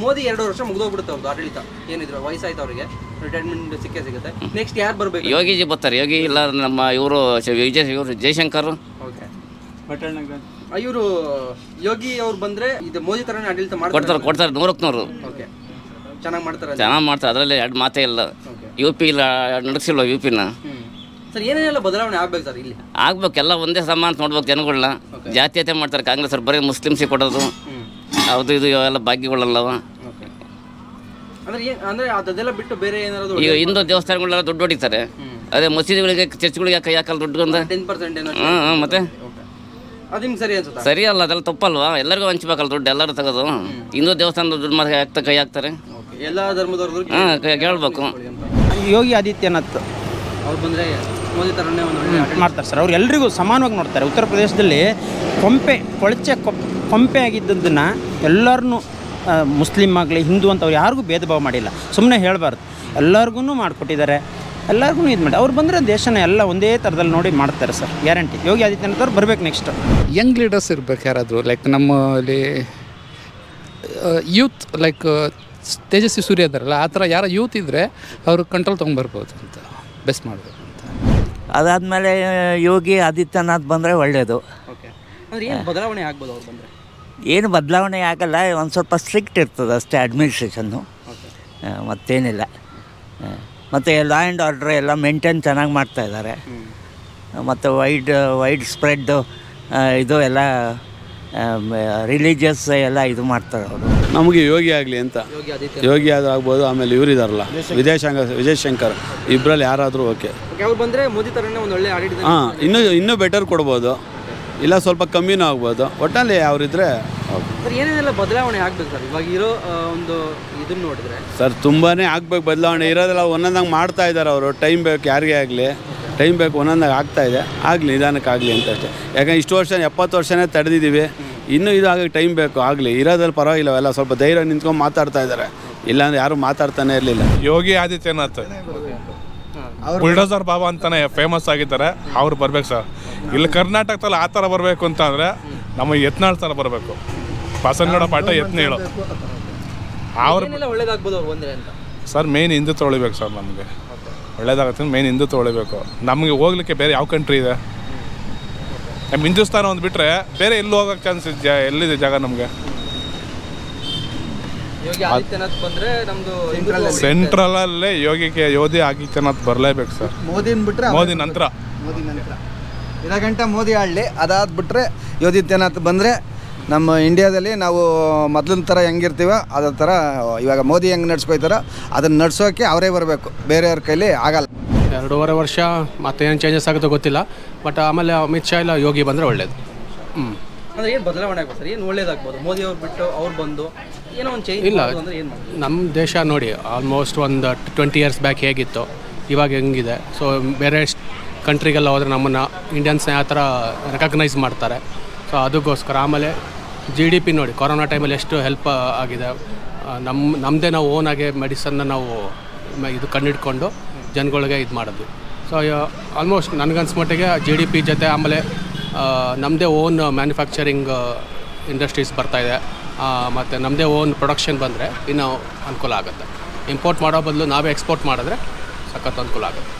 ಮೋದಿ 2 ವರ್ಷ ಮುಗಿದೋಗ್ಬಿಡುತ್ತೆ ಅವ್ರದ್ದು ಆಡಳಿತ, ಏನಿದ್ರು ವಯಸ್ಸಾಯ್ತು ಅವರಿಗೆ, ರಿಟೈರ್ಮೆಂಟ್ ಸಿಗುತ್ತೆ. ನೆಕ್ಸ್ಟ್ ಯಾರು ಬರಬೇಕು? ಯೋಗಿಜಿ ಬರ್ತಾರೆ. ಯೋಗಿ ಇಲ್ಲ ನಮ್ಮ ಇವರು ಜಯಶಂಕರ್. ಓಕೆ, ಇವರು ಯೋಗಿ ಅವ್ರು ಬಂದ್ರೆ ಇದು ಮೋದಿ ತರನೇ ಆಡಳಿತ ಕೊಡ್ತಾರೆ 100ಕ್ಕೆ 100. ಓಕೆ, ಚೆನ್ನಾಗಿ ಮಾಡ್ತಾರೆ. ಅದರಲ್ಲಿ ಎರಡು ಮಾತೇ ಇಲ್ಲ. UP ಇಲ್ಲ ನಡೆಸಿಲ್ವ UPನ. ಸರ್ ಏನೇನೆಲ್ಲ ಬದಲಾವಣೆ ಆಗ್ಬೇಕು ಸರ್ ಇಲ್ಲಿ? ಆಗ್ಬೇಕು, ಎಲ್ಲ ಒಂದೇ ಸಮಾನ ನೋಡ್ಬೇಕು ಜನಗಳನ್ನ. ಜಾತೀಯತೆ ಮಾಡ್ತಾರೆ ಕಾಂಗ್ರೆಸ್ ಅವ್ರು, ಬರೀ ಮುಸ್ಲಿಮ್ಸಿಗೆ ಕೊಡೋದು ಅದು ಇದು ಎಲ್ಲ ಭಾಗ್ಯಗಳಲ್ಲವ. ಅಂದ್ರೆ ಅದೆಲ್ಲ ಬಿಟ್ಟು ಬೇರೆ ಏನಾದ್ರು ಈಗ ಹಿಂದೂ ದೇವಸ್ಥಾನಗಳೆಲ್ಲ ದುಡ್ಡು ಹೊಡಿತಾರೆ, ಅದೇ ಮಸೀದಿಗಳಿಗೆ ಚರ್ಚ್ಗಳಿಗೆ ಕೈ ಹಾಕಲ್ಲ ದುಡ್ಡು ಅಂತ. 10% ಮತ್ತೆ ಅದು ನಿಮ್ಗೆ ಸರಿ ಅನ್ಸುತ್ತಾ? ಸರಿ ಅಲ್ಲ, ಅದೆಲ್ಲ ತಪ್ಪಲ್ವಾ? ಎಲ್ಲರಿಗೂ ಹಂಚ್ಬೇಕಲ್ಲ ದುಡ್ಡು, ಎಲ್ಲರೂ ತಗೋದು. ಹಿಂದೂ ದೇವಸ್ಥಾನದ ದುಡ್ಡು ಮತ್ತೆ ಕೈ ಹಾಕ್ತಾರೆ. ಎಲ್ಲ ಧರ್ಮದವ್ರದ್ದು ಕೇಳಬೇಕು. ಯೋಗಿ ಆದಿತ್ಯನಾಥ್ ಅವ್ರು ಬಂದರೆ ಮೋದಿ ಥರನೇ ಮಾಡ್ತಾರೆ ಸರ್. ಅವ್ರು ಎಲ್ರಿಗೂ ಸಮಾನವಾಗಿ ನೋಡ್ತಾರೆ. ಉತ್ತರ ಪ್ರದೇಶದಲ್ಲಿ ಕೊಂಪೆ ಆಗಿದ್ದನ್ನು ಎಲ್ಲರನ್ನೂ ಮುಸ್ಲಿಮ್ ಆಗಲಿ ಹಿಂದೂ ಅಂತ ಅವ್ರು ಯಾರಿಗೂ ಭೇದ ಭಾವ ಮಾಡಿಲ್ಲ. ಸುಮ್ಮನೆ ಹೇಳಬಾರ್ದು, ಎಲ್ಲರಿಗೂ ಮಾಡಿಕೊಟ್ಟಿದ್ದಾರೆ, ಎಲ್ಲರಿಗೂ ಇದು ಮಾಡಿ. ಅವ್ರು ಬಂದರೆ ದೇಶನ ಎಲ್ಲ ಒಂದೇ ಥರದಲ್ಲಿ ನೋಡಿ ಮಾಡ್ತಾರೆ ಸರ್, ಗ್ಯಾರಂಟಿ. ಯೋಗಿ ಆದಿತ್ಯನಾಥ್ ಅವ್ರು ಬರ್ಬೇಕು ನೆಕ್ಸ್ಟ್. ಯಂಗ್ ಲೀಡರ್ಸ್ ಇರ್ಬೇಕು ಯಾರಾದರೂ, ಲೈಕ್ ನಮ್ಮಲ್ಲಿ ಯೂತ್, ಲೈಕ್ ತೇಜಸ್ವಿ ಸೂರ್ಯ ಇದ್ದಾರಲ್ಲ, ಆ ಥರ ಯಾರೋ ಯೂತ್ ಇದ್ದರೆ ಅವರು ಕಂಟ್ರೋಲ್ ತೊಗೊಂಬರ್ಬೋದು ಅಂತ, ಬೆಸ್ಟ್ ಮಾಡಬೇಕು ಅಂತ. ಅದಾದಮೇಲೆ ಯೋಗಿ ಆದಿತ್ಯನಾಥ್ ಬಂದರೆ ಒಳ್ಳೆಯದು. ಓಕೆ, ಅಂದರೆ ಏನು ಬದಲಾವಣೆ ಆಗ್ಬೋದು ಅವ್ರು ಬಂದರೆ? ಏನು ಬದಲಾವಣೆ ಆಗಲ್ಲ, ಒಂದು ಸ್ವಲ್ಪ ಸ್ಟ್ರಿಕ್ಟ್ ಇರ್ತದೆ ಅಷ್ಟೇ ಅಡ್ಮಿನಿಸ್ಟ್ರೇಷನ್ನು, ಮತ್ತೇನಿಲ್ಲ. ಮತ್ತು ಲಾ ಆ್ಯಂಡ್ ಆರ್ಡ್ರ್ ಎಲ್ಲ ಮೇಂಟೈನ್ ಚೆನ್ನಾಗಿ ಮಾಡ್ತಾಯಿದ್ದಾರೆ. ಮತ್ತು ವೈಡ್ ಸ್ಪ್ರೆಡ್ ಇದು ಎಲ್ಲ ರಿಲಿಜಿಯಸ್ ಎಲ್ಲ ಇದು ಮಾಡ್ತಾರೆ ಅವರು. ನಮಗೆ ಯೋಗಿ ಆಗಲಿ ಅಂತ, ಯೋಗಿ ಆದರೂ ಆಗ್ಬೋದು. ಆಮೇಲೆ ಇವರಿದಾರಲ್ಲ ವಿಜಯಶಂಕರ್, ಇಬ್ಬರಲ್ಲಿ ಯಾರಾದರೂ ಓಕೆ. ಅವ್ರು ಬಂದರೆ ಮೋದಿ ಥರನೇ ಒಂದು ಒಳ್ಳೆ ಆಡಳಿತ. ಇನ್ನೂ ಬೆಟರ್ ಕೊಡ್ಬೋದು, ಇಲ್ಲ ಸ್ವಲ್ಪ ಕಮ್ಮಿನೂ ಆಗ್ಬೋದು. ಒಟ್ಟಲ್ಲಿ ಅವರಿದ್ರೆ ಸರ್ ಏನೇನೆಲ್ಲ ಬದಲಾವಣೆ ಆಗ್ಬೇಕು ಸರ್ ಇವಾಗ ಇರೋ ಒಂದು ಇದನ್ನು ನೋಡಿದ್ರೆ? ಸರ್ ತುಂಬಾ ಆಗ್ಬೇಕು ಬದಲಾವಣೆ. ಇರೋದೆಲ್ಲ ಒಂದೊಂದಂಗೆ ಮಾಡ್ತಾ ಇದ್ದಾರೆ ಅವರು. ಟೈಮ್ ಬೇಕು, ಯಾರಿಗೇ ಆಗಲಿ ಟೈಮ್ ಬೇಕು, ಒಂದೊಂದಾಗಿ ಆಗ್ತಾಯಿದೆ. ಆಗಲಿ, ನಿಧಾನಕ್ಕಾಗಲಿ ಅಂತ ಅಷ್ಟೇ. ಯಾಕಂದ್ರೆ ಇಷ್ಟು ವರ್ಷ 70 ವರ್ಷನೇ ತಡೆದಿದ್ದೀವಿ, ಇನ್ನೂ ಇದು ಆಗಕ್ಕೆ ಟೈಮ್ ಬೇಕು. ಆಗಲಿ, ಇರೋದ್ರಲ್ಲಿ ಪರವಾಗಿಲ್ಲ, ಅವೆಲ್ಲ ಸ್ವಲ್ಪ ಧೈರ್ಯ ನಿಂತ್ಕೊಂಡು ಮಾತಾಡ್ತಾ ಇದ್ದಾರೆ, ಇಲ್ಲಾಂದ್ರೆ ಯಾರು ಮಾತಾಡ್ತಾನೆ ಇರಲಿಲ್ಲ. ಯೋಗಿ ಆದಿತ್ಯನಾಥ್ ಬುಲ್ಡೋಸರ್ ಬಾಬಾ ಅಂತಾನೆ ಫೇಮಸ್ ಆಗಿದ್ದಾರೆ, ಅವ್ರು ಬರ್ಬೇಕು ಸರ್. ಇಲ್ಲಿ ಕರ್ನಾಟಕದಲ್ಲಿ ಆ ಥರ ಬರಬೇಕು ಅಂತ ಅಂದರೆ ನಮಗೆ ಯತ್ನಾಳ್ ಥರ ಬರಬೇಕು. ಬಸವನಗೌಡ ಪಾಠ ಯತ್ನಾಳು ಅವ್ರು ಒಳ್ಳೇದಾಗ್ಬೋದು ಅವ್ರು ಬಂದರೆ ಅಂತ ಸರ್. ಮೇನ್ ಹಿಂದುತ್ವ ಉಳಿಬೇಕು ಸರ್, ನಮಗೆ ಒಳ್ಳೇದಾಗುತ್ತೆ. ಮೇನ್ ಹಿಂದುತ್ವ ಉಳಿಬೇಕು. ನಮಗೆ ಹೋಗ್ಲಿಕ್ಕೆ ಬೇರೆ ಯಾವ ಕಂಟ್ರಿ ಇದೆ? ನಮ್ಮ ಹಿಂದೂಸ್ತಾನ ಒಂದು ಬಿಟ್ಟರೆ ಬೇರೆ ಎಲ್ಲೂ ಹೋಗೋಕ್ಕೆ ಚಾನ್ಸ್ ಎಲ್ಲಿದೆ ಜಾಗ ನಮಗೆ? ಸೆಂಟ್ರಲಲ್ಲೇ ಯೋಗಿ ಆದಿತ್ಯನಾಥ್ ಬರಲೇಬೇಕು ಸರ್. ಮೋದಿ ನಂತರ ಇರಾಗಂಟ ಮೋದಿ ಆಡಲಿ, ಅದಾದ ಬಿಟ್ಟರೆ ಯೋಗಿತ್ಯನಾಥ್ ಬಂದರೆ ನಮ್ಮ ಇಂಡಿಯಾದಲ್ಲಿ ನಾವು ಮೊದಲಿನ ಥರ ಹೆಂಗಿರ್ತೀವೋ ಅದೇ ಥರ ಇವಾಗ ಮೋದಿ ಹೆಂಗೆ ನಡ್ಸ್ಕೊಯ್ತಾರೋ ಅದನ್ನು ನಡ್ಸೋಕ್ಕೆ ಅವರೇ ಬರಬೇಕು, ಬೇರೆಯವ್ರ ಕೈಲಿ ಆಗಲ್ಲ. 2.5 ವರ್ಷ ಮತ್ತೇನು ಚೇಂಜಸ್ ಆಗುತ್ತೋ ಗೊತ್ತಿಲ್ಲ, ಬಟ್ ಆಮೇಲೆ ಅಮಿತ್ ಶಾ ಇಲ್ಲ ಯೋಗಿ ಬಂದರೆ ಒಳ್ಳೇದು. ಅಂದರೆ ಏನು ಬದಲಾವಣೆ ಆಗ್ಬೋದು ಸರ್? ಏನು ಒಳ್ಳೇದಾಗ್ಬೋದು? ಮೋದಿ ಅವ್ರು ಬಿಟ್ಟು ಅವ್ರು ಬಂದು ಏನೋ ಒಂದು ಚೇಂಜ್ ಇಲ್ಲ. ಅಂದರೆ ಏನು? ನಮ್ಮ ದೇಶ ನೋಡಿ ಆಲ್ಮೋಸ್ಟ್ ಒಂದು 20 years ಬ್ಯಾಕ್ ಹೇಗಿತ್ತು, ಇವಾಗ ಹೆಂಗಿದೆ. ಸೊ ಬೇರೆ ಕಂಟ್ರಿಗೆಲ್ಲ ಹೋದರೆ ನಮ್ಮನ್ನು ಇಂಡಿಯನ್ಸ್ನ ಯಾವ ಥರ ರೆಕಗ್ನೈಸ್ ಮಾಡ್ತಾರೆ. ಸೊ ಅದಕ್ಕೋಸ್ಕರ ಆಮೇಲೆ GDP ನೋಡಿ, ಕೊರೋನಾ ಟೈಮಲ್ಲಿ ಎಷ್ಟು ಹೆಲ್ಪ್ ಆಗಿದೆ. ನಮ್ಮದೇ ನಾವು ಓನಾಗೆ ಮೆಡಿಸನ್ನ ನಾವು ಇದು ಕಂಡಿಡ್ಕೊಂಡು ಜನಗಳಿಗೆ ಇದು ಮಾಡೋದು. ಸೊ ಆಲ್ಮೋಸ್ಟ್ ನನಗನ್ಸ್ಮಟ್ಟಿಗೆ GDP ಜೊತೆ ಆಮೇಲೆ ನಮ್ಮದೇ ಓನ್ ಮ್ಯಾನುಫ್ಯಾಕ್ಚರಿಂಗ್ ಇಂಡಸ್ಟ್ರೀಸ್ ಬರ್ತಾಯಿದೆ, ಮತ್ತು ನಮ್ಮದೇ ಓನ್ ಪ್ರೊಡಕ್ಷನ್ ಬಂದರೆ ಇನ್ನೂ ಅನುಕೂಲ ಆಗುತ್ತೆ. ಇಂಪೋರ್ಟ್ ಮಾಡೋ ಬದಲು ನಾವೇ ಎಕ್ಸ್ಪೋರ್ಟ್ ಮಾಡಿದ್ರೆ ಸಖತ್ ಅನುಕೂಲ ಆಗುತ್ತೆ.